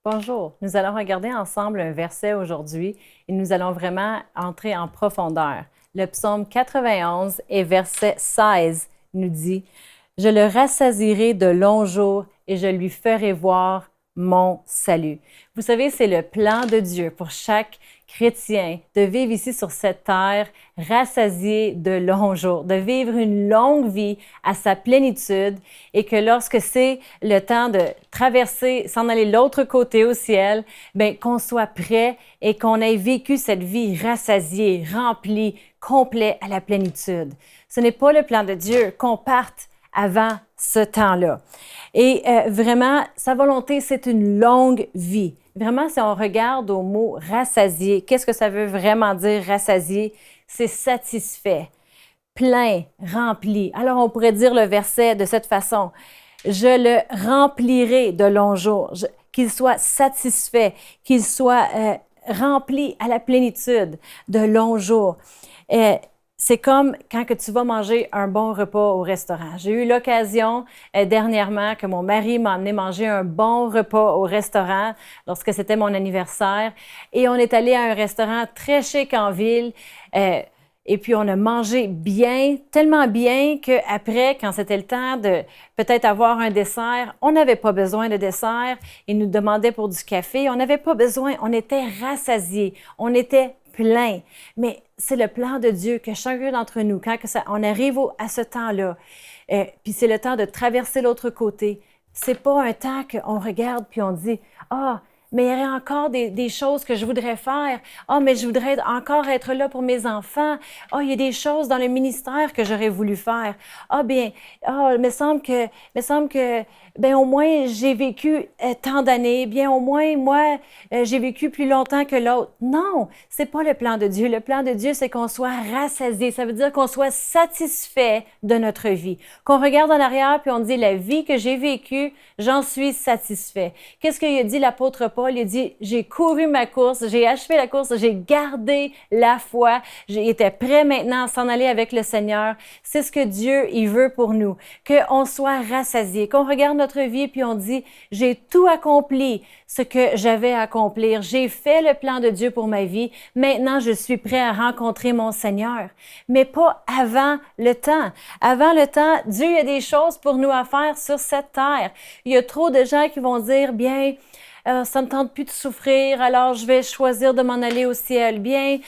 Bonjour, nous allons regarder ensemble un verset aujourd'hui et nous allons vraiment entrer en profondeur. Le psaume 91 et verset 16 nous dit « Je le rassasierai de longs jours et je lui ferai voir mon salut. » Vous savez, c'est le plan de Dieu pour chaque chrétien de vivre ici sur cette terre rassasié de longs jours, de vivre une longue vie à sa plénitude et que lorsque c'est le temps de traverser, s'en aller l'autre côté au ciel, bien, qu'on soit prêt et qu'on ait vécu cette vie rassasiée, remplie, complet à la plénitude. Ce n'est pas le plan de Dieu qu'on parte avant ce temps-là. Et vraiment, sa volonté, c'est une longue vie. Vraiment, si on regarde au mot rassasié, qu'est-ce que ça veut vraiment dire rassasié? C'est satisfait, plein, rempli. Alors, on pourrait dire le verset de cette façon. Je le remplirai de longs jours, qu'il soit satisfait, qu'il soit rempli à la plénitude de longs jours. C'est comme quand que tu vas manger un bon repas au restaurant. J'ai eu l'occasion dernièrement que mon mari m'a emmené manger un bon repas au restaurant lorsque c'était mon anniversaire. Et on est allé à un restaurant très chic en ville. Et puis, on a mangé bien, tellement bien qu'après, quand c'était le temps de peut-être avoir un dessert, on n'avait pas besoin de dessert. Ils nous demandaient pour du café. On n'avait pas besoin. On était rassasiés. On était plein. Mais c'est le plan de Dieu que chacun d'entre nous, quand on arrive à ce temps-là, puis c'est le temps de traverser l'autre côté, c'est pas un temps qu'on regarde puis on dit « Ah, mais il y aurait encore des choses que je voudrais faire. Ah, mais je voudrais encore être là pour mes enfants. Ah, il y a des choses dans le ministère que j'aurais voulu faire. Ah, bien, il me semble que, bien, au moins, j'ai vécu tant d'années. Bien, au moins, moi, j'ai vécu plus longtemps que l'autre. Non, c'est pas le plan de Dieu. Le plan de Dieu, c'est qu'on soit rassasié. Ça veut dire qu'on soit satisfait de notre vie. Qu'on regarde en arrière puis on dit, la vie que j'ai vécue, j'en suis satisfait. Qu'est-ce qu'il a dit l'apôtre Paul? Il dit, j'ai couru ma course, j'ai achevé la course, j'ai gardé la foi, j'étais prêt maintenant à s'en aller avec le Seigneur. C'est ce que Dieu, il veut pour nous, qu'on soit rassasié, qu'on regarde notre vie puis on dit, j'ai tout accompli ce que j'avais à accomplir. J'ai fait le plan de Dieu pour ma vie. Maintenant, je suis prêt à rencontrer mon Seigneur. Mais pas avant le temps. Avant le temps, Dieu a des choses pour nous à faire sur cette terre. Il y a trop de gens qui vont dire, bien, ça me tente plus de souffrir, alors je vais choisir de m'en aller au ciel. Bien,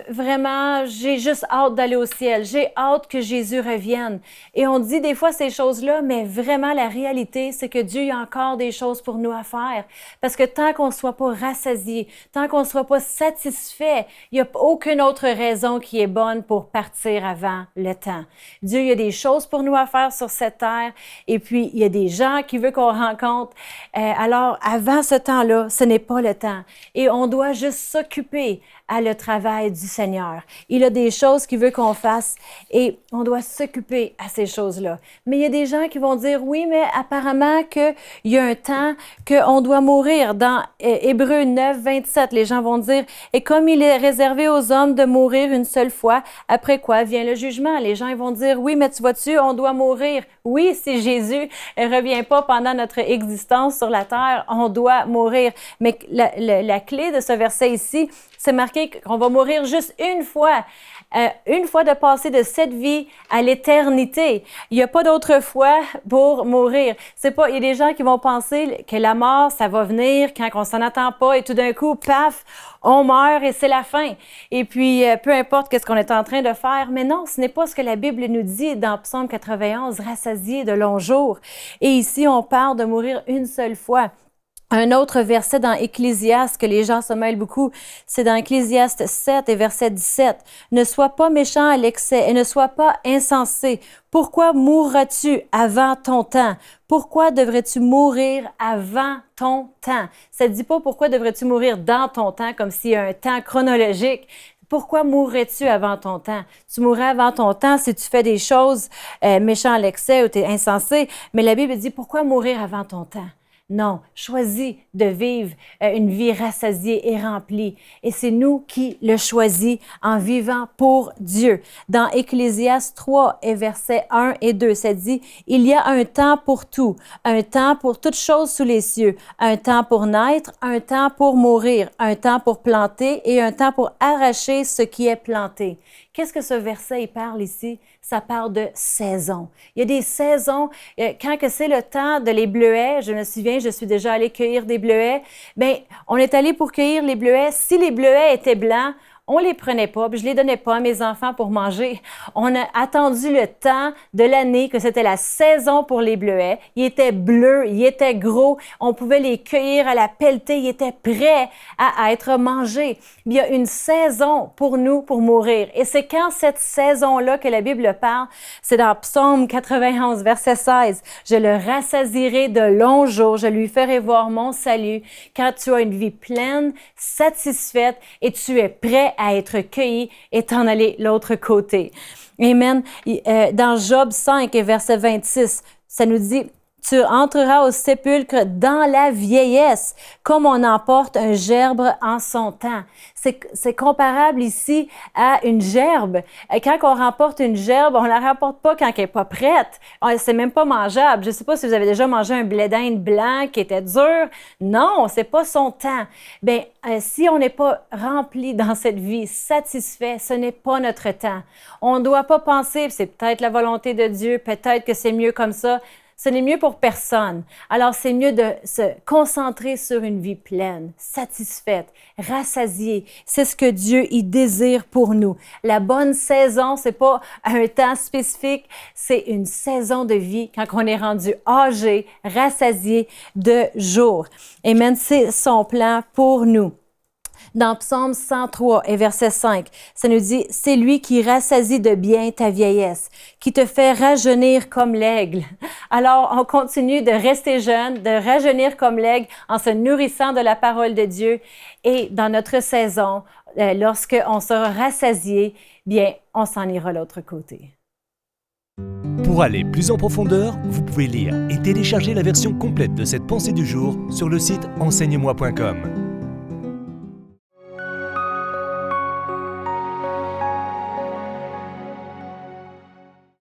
vraiment, j'ai juste hâte d'aller au ciel. J'ai hâte que Jésus revienne. Et on dit des fois ces choses-là, mais vraiment la réalité, c'est que Dieu a encore des choses pour nous à faire. Parce que tant qu'on ne soit pas rassasié, tant qu'on ne soit pas satisfait, il n'y a aucune autre raison qui est bonne pour partir avant le temps. Dieu, il y a des choses pour nous à faire sur cette terre. Et puis, il y a des gens qui veulent qu'on rencontre. Alors, avant ce temps-là, ce n'est pas le temps. Et on doit juste s'occuper à le travail du Seigneur. Il a des choses qu'il veut qu'on fasse et on doit s'occuper à ces choses-là. Mais il y a des gens qui vont dire, oui, mais apparemment qu'il y a un temps qu'on doit mourir. Dans Hébreux 9, 27, les gens vont dire, et comme il est réservé aux hommes de mourir une seule fois, après quoi vient le jugement? Les gens ils vont dire, oui, mais tu vois-tu, on doit mourir. Oui, si Jésus ne revient pas pendant notre existence sur la terre, on doit mourir. Mais la clé de ce verset ici, c'est marqué qu'on va mourir juste une fois de passer de cette vie à l'éternité. Il n'y a pas d'autre fois pour mourir. C'est pas, il y a des gens qui vont penser que la mort, ça va venir quand on s'en attend pas et tout d'un coup, paf, on meurt et c'est la fin. Et puis, peu importe qu'est-ce qu'on est en train de faire, mais non, ce n'est pas ce que la Bible nous dit dans Psaume 91, rassasié de longs jours. Et ici, on parle de mourir une seule fois. Un autre verset dans Ecclésiaste que les gens se mêlent beaucoup, c'est dans Ecclésiaste 7 et verset 17. « Ne sois pas méchant à l'excès et ne sois pas insensé. Pourquoi mourras-tu avant ton temps? Pourquoi devrais-tu mourir avant ton temps? » Ça ne dit pas pourquoi devrais-tu mourir dans ton temps, comme s'il y a un temps chronologique. Pourquoi mourrais-tu avant ton temps? Tu mourrais avant ton temps si tu fais des choses méchants à l'excès ou tu es insensé. Mais la Bible dit, pourquoi mourir avant ton temps? Non, choisis de vivre une vie rassasiée et remplie. Et c'est nous qui le choisissons en vivant pour Dieu. Dans Ecclésiaste 3 et versets 1 et 2, ça dit, « Il y a un temps pour tout, un temps pour toutes choses sous les cieux, un temps pour naître, un temps pour mourir, un temps pour planter et un temps pour arracher ce qui est planté. » Qu'est-ce que ce verset il parle ici? Ça parle de saison. Il y a des saisons, quand que c'est le temps de les bleuets, je me souviens, je suis déjà allée cueillir des bleuets, bien, on est allé pour cueillir les bleuets. Si les bleuets étaient blancs, on les prenait pas, puis je les donnais pas à mes enfants pour manger. On a attendu le temps de l'année que c'était la saison pour les bleuets. Ils étaient bleus, ils étaient gros. On pouvait les cueillir à la pelletée. Ils étaient prêts à être mangés. Il y a une saison pour nous pour mourir. Et c'est quand cette saison-là que la Bible parle, c'est dans Psaume 91, verset 16. Je le rassasierai de longs jours. Je lui ferai voir mon salut. Quand tu as une vie pleine, satisfaite et tu es prêt à être cueilli et t'en aller l'autre côté. Amen. Dans Job 5, verset 26, ça nous dit, « Tu entreras au sépulcre dans la vieillesse, comme on emporte un gerbe en son temps. » C'est comparable ici à une gerbe. Quand on remporte une gerbe, on la remporte pas quand elle est pas prête. C'est même pas mangeable. Je sais pas si vous avez déjà mangé un blé d'Inde blanc qui était dur. Non, c'est pas son temps. Bien, si on n'est pas rempli dans cette vie, satisfait, ce n'est pas notre temps. On ne doit pas penser, c'est peut-être la volonté de Dieu, peut-être que c'est mieux comme ça. Ce n'est mieux pour personne. Alors, c'est mieux de se concentrer sur une vie pleine, satisfaite, rassasiée. C'est ce que Dieu y désire pour nous. La bonne saison, c'est pas un temps spécifique, c'est une saison de vie quand on est rendu âgé, rassasié de jour. Amen. C'est son plan pour nous. Dans Psaume 103 et verset 5, ça nous dit « C'est lui qui rassasie de bien ta vieillesse, qui te fait rajeunir comme l'aigle. » Alors, on continue de rester jeune, de rajeunir comme l'aigle en se nourrissant de la parole de Dieu. Et dans notre saison, lorsqu'on sera rassasié, bien, on s'en ira de l'autre côté. Pour aller plus en profondeur, vous pouvez lire et télécharger la version complète de cette pensée du jour sur le site enseigne-moi.com.